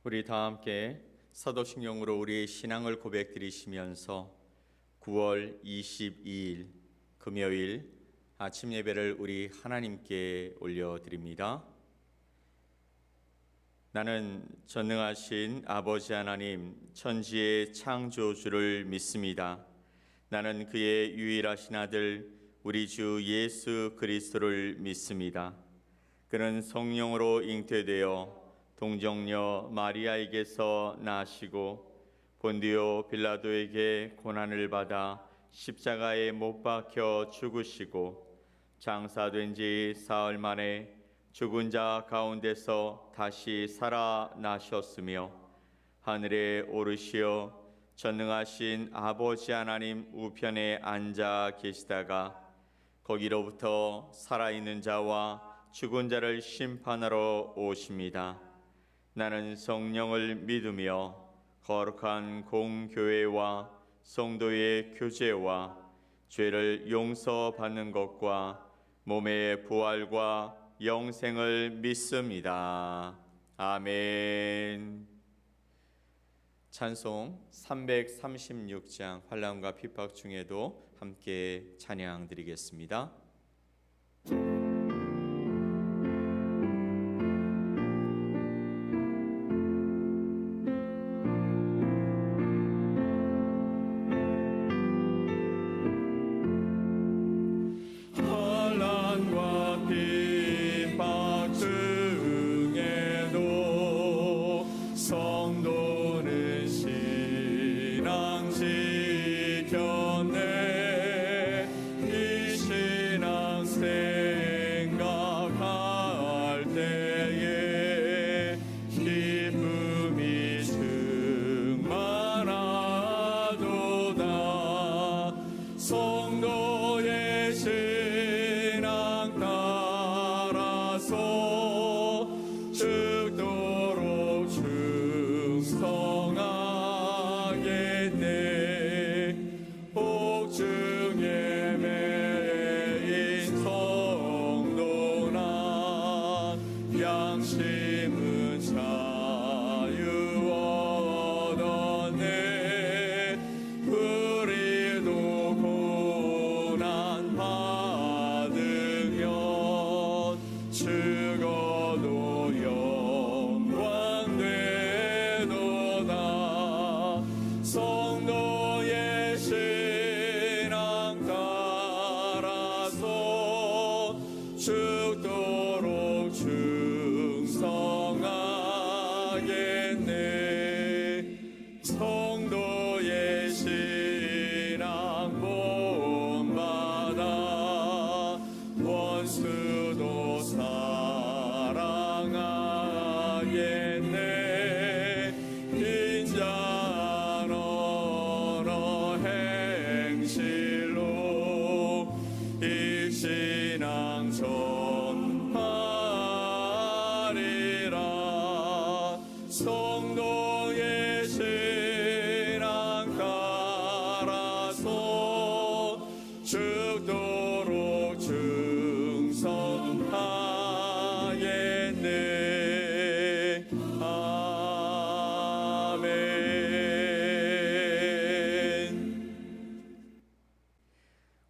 우리 다 함께 사도신경으로 우리의 신앙을 고백드리시면서 9월 22일 금요일 아침 예배를 우리 하나님께 올려드립니다. 나는 전능하신 아버지 하나님 천지의 창조주를 믿습니다. 나는 그의 유일하신 아들 우리 주 예수 그리스도를 믿습니다. 그는 성령으로 잉태되어 동정녀 마리아에게서 나시고 본디오 빌라도에게 고난을 받아 십자가에 못 박혀 죽으시고 장사된 지 사흘 만에 죽은 자 가운데서 다시 살아나셨으며 하늘에 오르시어 전능하신 아버지 하나님 우편에 앉아 계시다가 거기로부터 살아있는 자와 죽은 자를 심판하러 오십니다. 나는 성령을 믿으며 거룩한 공교회와 성도의 교제와 죄를 용서받는 것과 몸의 부활과 영생을 믿습니다. 아멘. 찬송 336장 환난과 핍박 중에도 함께 찬양 드리겠습니다.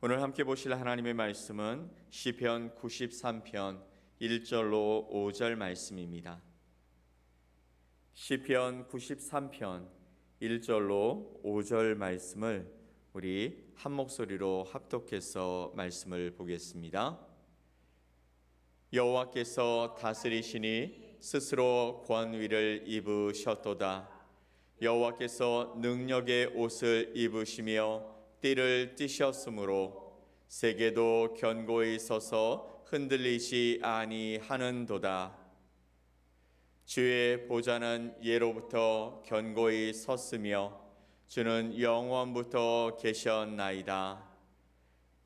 오늘 함께 보실 하나님의 말씀은 시편 93편 1절로 5절 말씀입니다. 시편 93편 1절로 5절 말씀을 우리 한 목소리로 합독해서 말씀을 보겠습니다. 여호와께서 다스리시니 스스로 권위를 입으셨도다. 여호와께서 능력의 옷을 입으시며 띠를 띠셨으므로 세계도 견고히 서서 흔들리지 아니하는도다. 주의 보좌는 예로부터 견고히 섰으며 주는 영원부터 계셨나이다.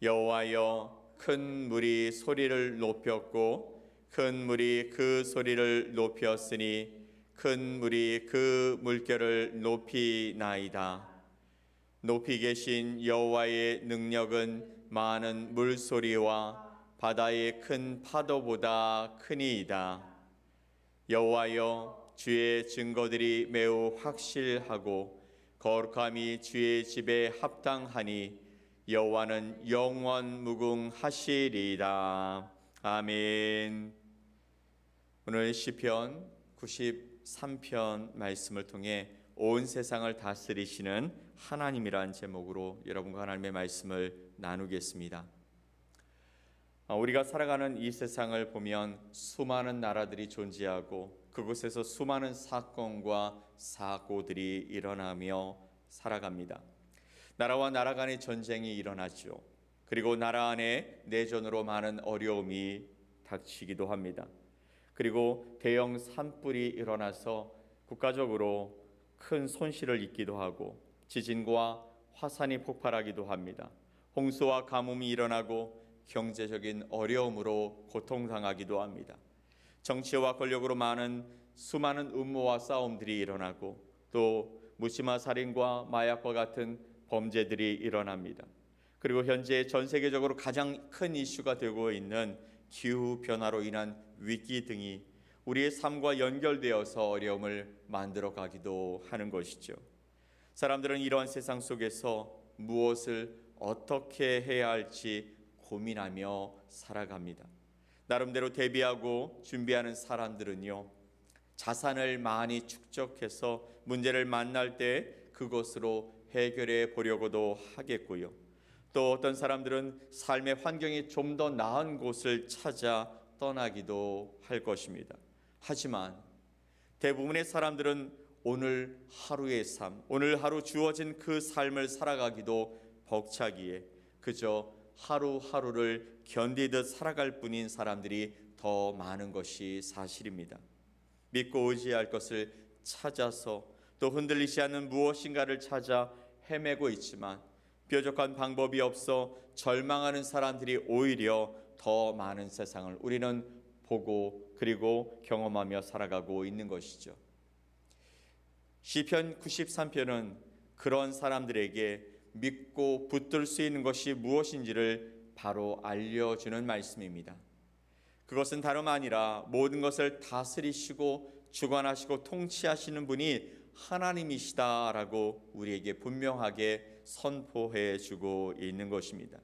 여호와여, 큰 물이 소리를 높였고 큰 물이 그 소리를 높였으니 큰 물이 그 물결을 높이나이다. 높이 계신 여호와의 능력은 많은 물소리와 바다의 큰 파도보다 크니이다. 여호와여, 주의 증거들이 매우 확실하고 거룩함이 주의 집에 합당하니 여호와는 영원 무궁하시리이다. 아멘. 오늘 시편 93편 말씀을 통해 온 세상을 다스리시는 하나님이란 제목으로 여러분과 하나님의 말씀을 나누겠습니다. 우리가 살아가는 이 세상을 보면 수많은 나라들이 존재하고 그곳에서 수많은 사건과 사고들이 일어나며 살아갑니다. 나라와 나라 간의 전쟁이 일어나죠. 그리고 나라 안에 내전으로 많은 어려움이 닥치기도 합니다. 그리고 대형 산불이 일어나서 국가적으로 큰 손실을 입기도 하고 지진과 화산이 폭발하기도 합니다. 홍수와 가뭄이 일어나고 경제적인 어려움으로 고통당하기도 합니다. 정치와 권력으로 수많은 음모와 싸움들이 일어나고 또 무심한 살인과 마약과 같은 범죄들이 일어납니다. 그리고 현재 전 세계적으로 가장 큰 이슈가 되고 있는 기후변화로 인한 위기 등이 우리의 삶과 연결되어서 어려움을 만들어가기도 하는 것이죠. 사람들은 이러한 세상 속에서 무엇을 어떻게 해야 할지 고민하며 살아갑니다. 나름대로 대비하고 준비하는 사람들은요, 자산을 많이 축적해서 문제를 만날 때 그것으로 해결해 보려고도 하겠고요. 또 어떤 사람들은 삶의 환경이 좀 더 나은 곳을 찾아 떠나기도 할 것입니다. 하지만 대부분의 사람들은 오늘 하루의 삶, 오늘 하루 주어진 그 삶을 살아가기도 벅차기에 그저 하루하루를 견디듯 살아갈 뿐인 사람들이 더 많은 것이 사실입니다. 믿고 의지할 것을 찾아서 또 흔들리지 않는 무엇인가를 찾아 헤매고 있지만 뾰족한 방법이 없어 절망하는 사람들이 오히려 더 많은 세상을 우리는 보고 그리고 경험하며 살아가고 있는 것이죠. 시편 93편은 그런 사람들에게 믿고 붙들 수 있는 것이 무엇인지를 바로 알려주는 말씀입니다. 그것은 다름 아니라 모든 것을 다스리시고 주관하시고 통치하시는 분이 하나님이시다라고 우리에게 분명하게 선포해 주고 있는 것입니다.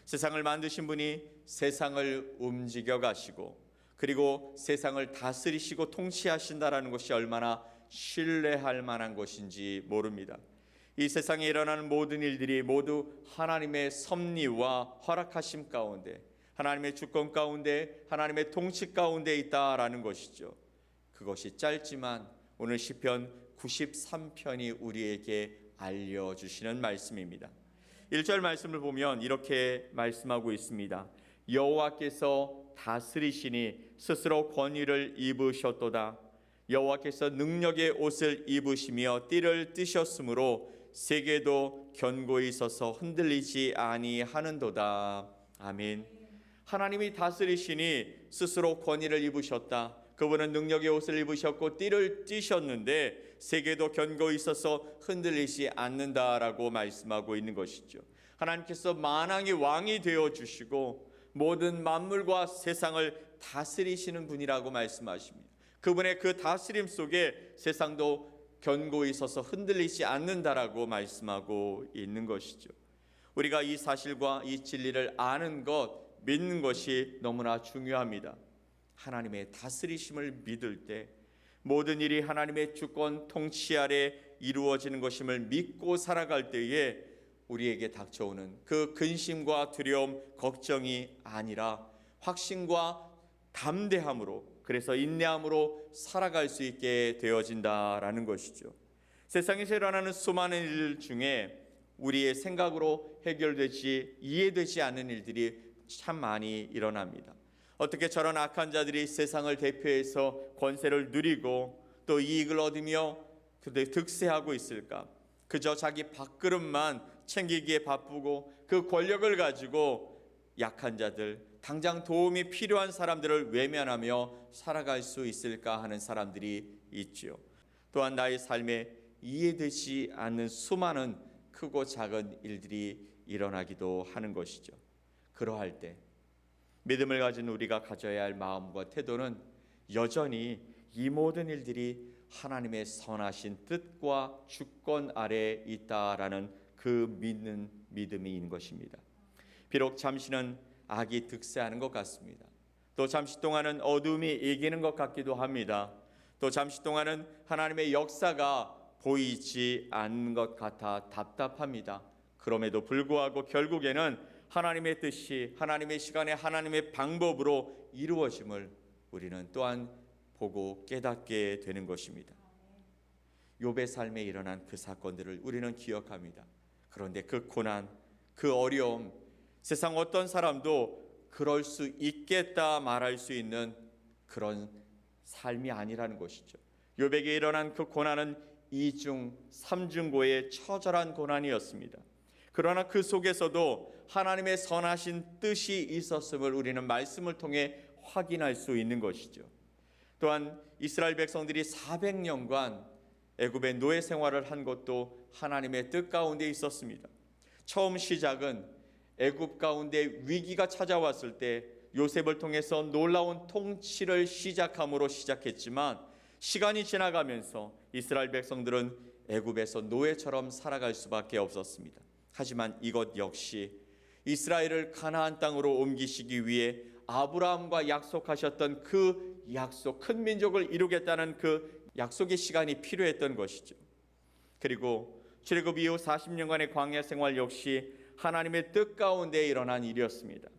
세상을 만드신 분이 세상을 움직여 가시고 그리고 세상을 다스리시고 통치하신다라는 것이 얼마나 신뢰할 만한 것인지 모릅니다. 이 세상에 일어나는 모든 일들이 모두 하나님의 섭리와 허락하심 가운데, 하나님의 주권 가운데, 하나님의 통치 가운데 있다라는 것이죠. 그것이 짧지만 오늘 시편 93편이 우리에게 알려주시는 말씀입니다. 1절 말씀을 보면 이렇게 말씀하고 있습니다. 여호와께서 다스리시니 스스로 권위를 입으셨도다. 여호와께서 능력의 옷을 입으시며 띠를 띠셨으므로 세계도 견고히 서서 흔들리지 아니하는도다. 아멘. 하나님이 다스리시니 스스로 권위를 입으셨다. 그분은 능력의 옷을 입으셨고 띠를 띠셨는데 세계도 견고히 서서 흔들리지 않는다라고 말씀하고 있는 것이죠. 하나님께서 만왕의 왕이 되어 주시고 모든 만물과 세상을 다스리시는 분이라고 말씀하십니다. 그분의 그 다스림 속에 세상도 견고히 서서 흔들리지 않는다라고 말씀하고 있는 것이죠. 우리가 이 사실과 이 진리를 아는 것, 믿는 것이 너무나 중요합니다. 하나님의 다스리심을 믿을 때 모든 일이 하나님의 주권 통치 아래 이루어지는 것임을 믿고 살아갈 때에 우리에게 닥쳐오는 그 근심과 두려움, 걱정이 아니라 확신과 담대함으로, 그래서 인내함으로 살아갈 수 있게 되어진다라는 것이죠. 세상에서 일어나는 수많은 일 중에 우리의 생각으로 해결되지 이해되지 않는 일들이 참 많이 일어납니다. 어떻게 저런 악한 자들이 세상을 대표해서 권세를 누리고 또 이익을 얻으며 득세하고 있을까? 그저 자기 밥그릇만 챙기기에 바쁘고 그 권력을 가지고 약한 자들, 당장 도움이 필요한 사람들을 외면하며 살아갈 수 있을까 하는 사람들이 있지요. 또한 나의 삶에 이해되지 않는 수많은 크고 작은 일들이 일어나기도 하는 것이죠. 그러할 때 믿음을 가진 우리가 가져야 할 마음과 태도는 여전히 이 모든 일들이 하나님의 선하신 뜻과 주권 아래에 있다라는 그 믿는 믿음이 있는 것입니다. 비록 잠시는 악이 득세하는 것 같습니다. 또 잠시 동안은 어둠이 이기는 것 같기도 합니다. 또 잠시 동안은 하나님의 역사가 보이지 않는 것 같아 답답합니다. 그럼에도 불구하고 결국에는 하나님의 뜻이 하나님의 시간에 하나님의 방법으로 이루어짐을 우리는 또한 보고 깨닫게 되는 것입니다. 욥의 삶에 일어난 그 사건들을 우리는 기억합니다. 그런데 그 고난, 그 어려움, 세상 어떤 사람도 그럴 수 있겠다 말할 수 있는 그런 삶이 아니라는 것이죠. 욥에게 일어난 그 고난은 2중 3중고의 처절한 고난이었습니다. 그러나 그 속에서도 하나님의 선하신 뜻이 있었음을 우리는 말씀을 통해 확인할 수 있는 것이죠. 또한 이스라엘 백성들이 400년간 애굽의 노예 생활을 한 것도 하나님의 뜻 가운데 있었습니다. 처음 시작은 애굽 가운데 위기가 찾아왔을 때 요셉을 통해서 놀라운 통치를 시작함으로 시작했지만 시간이 지나가면서 이스라엘 백성들은 애굽에서 노예처럼 살아갈 수밖에 없었습니다. 하지만 이것 역시 이스라엘을 가나안 땅으로 옮기시기 위해 아브라함과 약속하셨던 그 약속, 큰 민족을 이루겠다는 그 약속의 시간이 필요했던 것이죠. 그리고 출애굽 이후 40년간의 광야 생활 역시 하나님의 뜻 가운데 일어난 일이었습니다.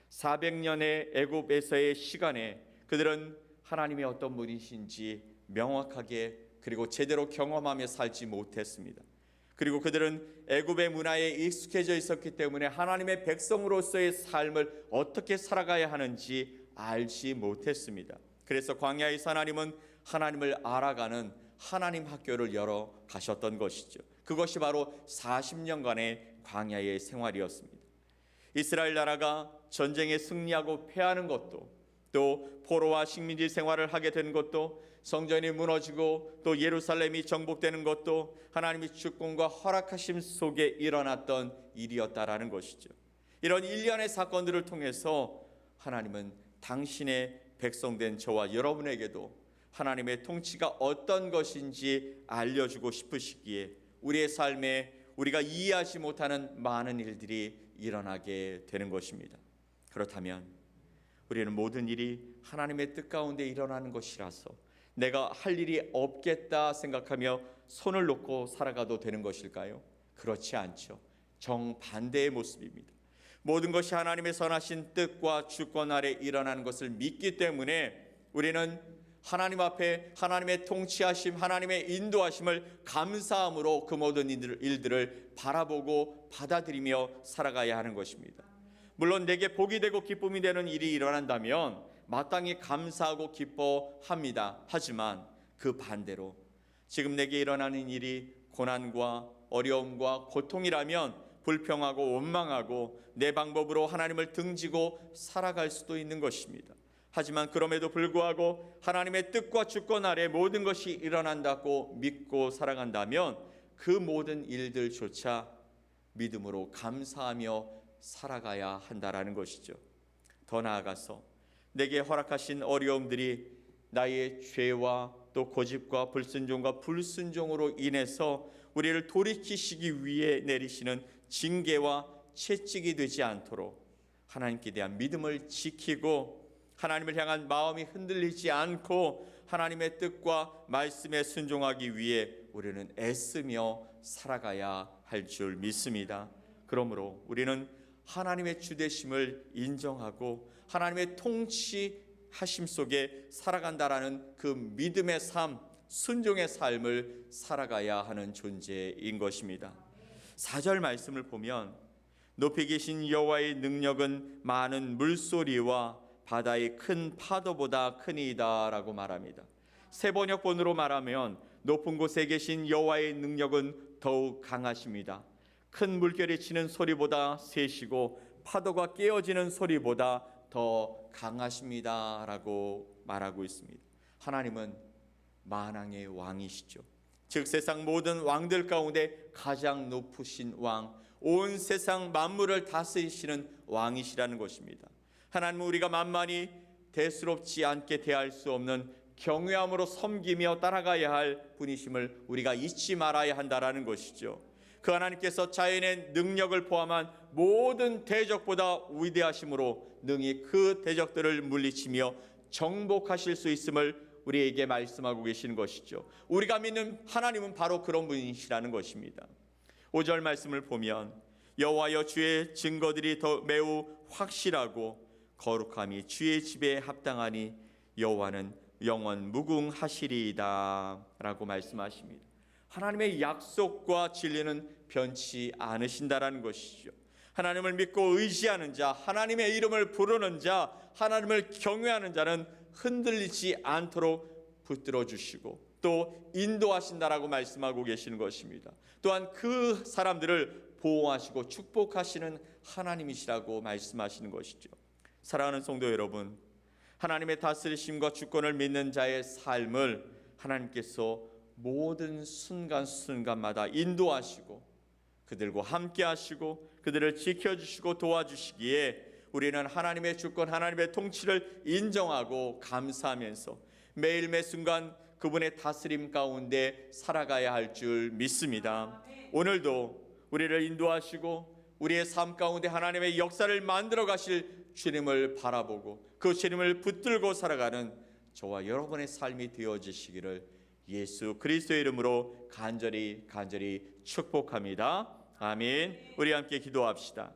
400년의 애굽에서의 시간에 그들은 하나님이 어떤 분이신지 명확하게 그리고 제대로 경험하며 살지 못했습니다. 그리고 그들은 애굽의 문화에 익숙해져 있었기 때문에 하나님의 백성으로서의 삶을 어떻게 살아가야 하는지 알지 못했습니다. 그래서 광야에서 하나님은 하나님을 알아가는 하나님 학교를 열어 가셨던 것이죠. 그것이 바로 40년간의 광야의 생활이었습니다. 이스라엘 나라가 전쟁에 승리하고 패하는 것도, 또 포로와 식민지 생활을 하게 된 것도, 성전이 무너지고 또 예루살렘이 정복되는 것도 하나님의 주권과 허락하심 속에 일어났던 일이었다라는 것이죠. 이런 일련의 사건들을 통해서 하나님은 당신의 백성된 저와 여러분에게도 하나님의 통치가 어떤 것인지 알려주고 싶으시기에 우리의 삶에 우리가 이해하지 못하는 많은 일들이 일어나게 되는 것입니다. 그렇다면 우리는 모든 일이 하나님의 뜻 가운데 일어나는 것이라서 내가 할 일이 없겠다 생각하며 손을 놓고 살아가도 되는 것일까요? 그렇지 않죠. 정반대의 모습입니다. 모든 것이 하나님의 선하신 뜻과 주권 아래 일어나는 것을 믿기 때문에 우리는 하나님 앞에 하나님의 통치하심, 하나님의 인도하심을 감사함으로 그 모든 일들을 바라보고 받아들이며 살아가야 하는 것입니다. 물론 내게 복이 되고 기쁨이 되는 일이 일어난다면 마땅히 감사하고 기뻐합니다. 하지만 그 반대로 지금 내게 일어나는 일이 고난과 어려움과 고통이라면 불평하고 원망하고 내 방법으로 하나님을 등지고 살아갈 수도 있는 것입니다. 하지만 그럼에도 불구하고 하나님의 뜻과 주권 아래 모든 것이 일어난다고 믿고 살아간다면 그 모든 일들조차 믿음으로 감사하며 살아가야 한다라는 것이죠. 더 나아가서 내게 허락하신 어려움들이 나의 죄와 또 고집과 불순종과 불순종으로 인해서 우리를 돌이키시기 위해 내리시는 징계와 채찍이 되지 않도록 하나님께 대한 믿음을 지키고 하나님을 향한 마음이 흔들리지 않고 하나님의 뜻과 말씀에 순종하기 위해 우리는 애쓰며 살아가야 할 줄 믿습니다. 그러므로 우리는 하나님의 주되심을 인정하고 하나님의 통치하심 속에 살아간다라는 그 믿음의 삶, 순종의 삶을 살아가야 하는 존재인 것입니다. 4절 말씀을 보면 높이 계신 여호와의 능력은 많은 물소리와 바다의 큰 파도보다 크니이다라고 말합니다. 세번역본으로 말하면 높은 곳에 계신 여호와의 능력은 더욱 강하십니다. 큰 물결이 치는 소리보다 세시고 파도가 깨어지는 소리보다 더 강하십니다라고 말하고 있습니다. 하나님은 만왕의 왕이시죠. 즉 세상 모든 왕들 가운데 가장 높으신 왕, 온 세상 만물을 다스리시는 왕이시라는 것입니다. 하나님은 우리가 만만히 대수롭지 않게 대할 수 없는 경외함으로 섬기며 따라가야 할 분이심을 우리가 잊지 말아야 한다라는 것이죠. 그 하나님께서 자연의 능력을 포함한 모든 대적보다 위대하심으로 능히 그 대적들을 물리치며 정복하실 수 있음을 우리에게 말씀하고 계시는 것이죠. 우리가 믿는 하나님은 바로 그런 분이시라는 것입니다. 5절 말씀을 보면 여호와여 주의 증거들이 더 매우 확실하고 거룩함이 주의 집에 합당하니 여호와는 영원 무궁하시리이다 라고 말씀하십니다. 하나님의 약속과 진리는 변치 않으신다라는 것이죠. 하나님을 믿고 의지하는 자, 하나님의 이름을 부르는 자, 하나님을 경외하는 자는 흔들리지 않도록 붙들어 주시고 또 인도하신다라고 말씀하고 계시는 것입니다. 또한 그 사람들을 보호하시고 축복하시는 하나님이시라고 말씀하시는 것이죠. 사랑하는 성도 여러분, 하나님의 다스리심과 주권을 믿는 자의 삶을 하나님께서 모든 순간순간마다 인도하시고 그들과 함께 하시고 그들을 지켜주시고 도와주시기에 우리는 하나님의 주권, 하나님의 통치를 인정하고 감사하면서 매일 매 순간 그분의 다스림 가운데 살아가야 할 줄 믿습니다. 오늘도 우리를 인도하시고 우리의 삶 가운데 하나님의 역사를 만들어 가실 주님을 바라보고 그 주님을 붙들고 살아가는 저와 여러분의 삶이 되어지시기를 예수 그리스도의 이름으로 간절히 축복합니다. 아멘. 우리 함께 기도합시다.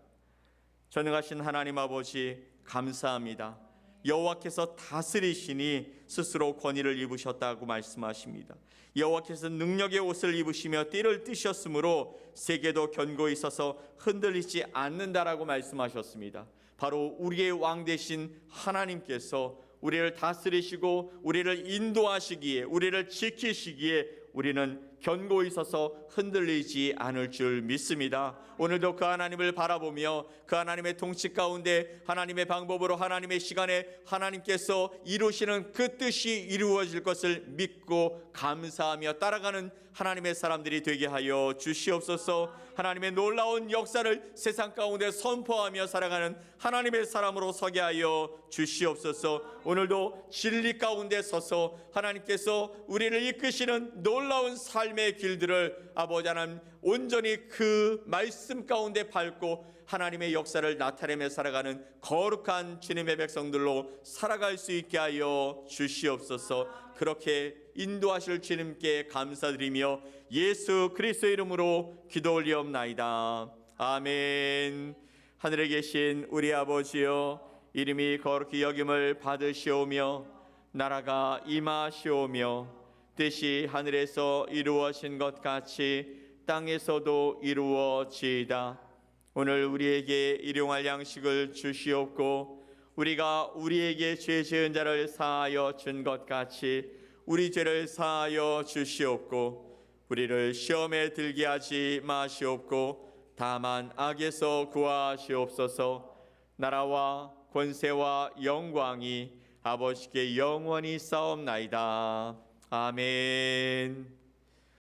전능하신 하나님 아버지 감사합니다. 여호와께서 다스리시니 스스로 권위를 입으셨다고 말씀하십니다. 여호와께서 능력의 옷을 입으시며 띠를 띠셨으므로 세계도 견고히 서서 흔들리지 않는다라고 말씀하셨습니다. 바로 우리의 왕 되신 하나님께서 우리를 다스리시고 우리를 인도하시기에 우리를 지키시기에 우리는 견고히 서서 흔들리지 않을 줄 믿습니다. 오늘도 그 하나님을 바라보며 그 하나님의 통치 가운데 하나님의 방법으로 하나님의 시간에 하나님께서 이루시는 그 뜻이 이루어질 것을 믿고 감사하며 따라가는 하나님의 사람들이 되게 하여 주시옵소서. 하나님의 놀라운 역사를 세상 가운데 선포하며 살아가는 하나님의 사람으로 서게 하여 주시옵소서. 오늘도 진리 가운데 서서 하나님께서 우리를 이끄시는 놀라운 삶의 길들을 아버지 하나님 온전히 그 말씀 가운데 밟고 하나님의 역사를 나타내며 살아가는 거룩한 주님의 백성들로 살아갈 수 있게 하여 주시옵소서. 그렇게 인도하실 주님께 감사드리며 예수 그리스도의 이름으로 기도 올리옵나이다. 아멘. 하늘에 계신 우리 아버지여, 이름이 거룩히 여김을 받으시오며 나라가 임하시오며 뜻이 하늘에서 이루어진 것 같이 땅에서도 이루어지이다. 오늘 우리에게 일용할 양식을 주시옵고 우리가 우리에게 죄 지은 자를 사하여 준 것 같이 우리 죄를 사하여 주시옵고 우리를 시험에 들게 하지 마시옵고 다만 악에서 구하시옵소서. 나라와 권세와 영광이 아버지께 영원히 싸움나이다. 아멘.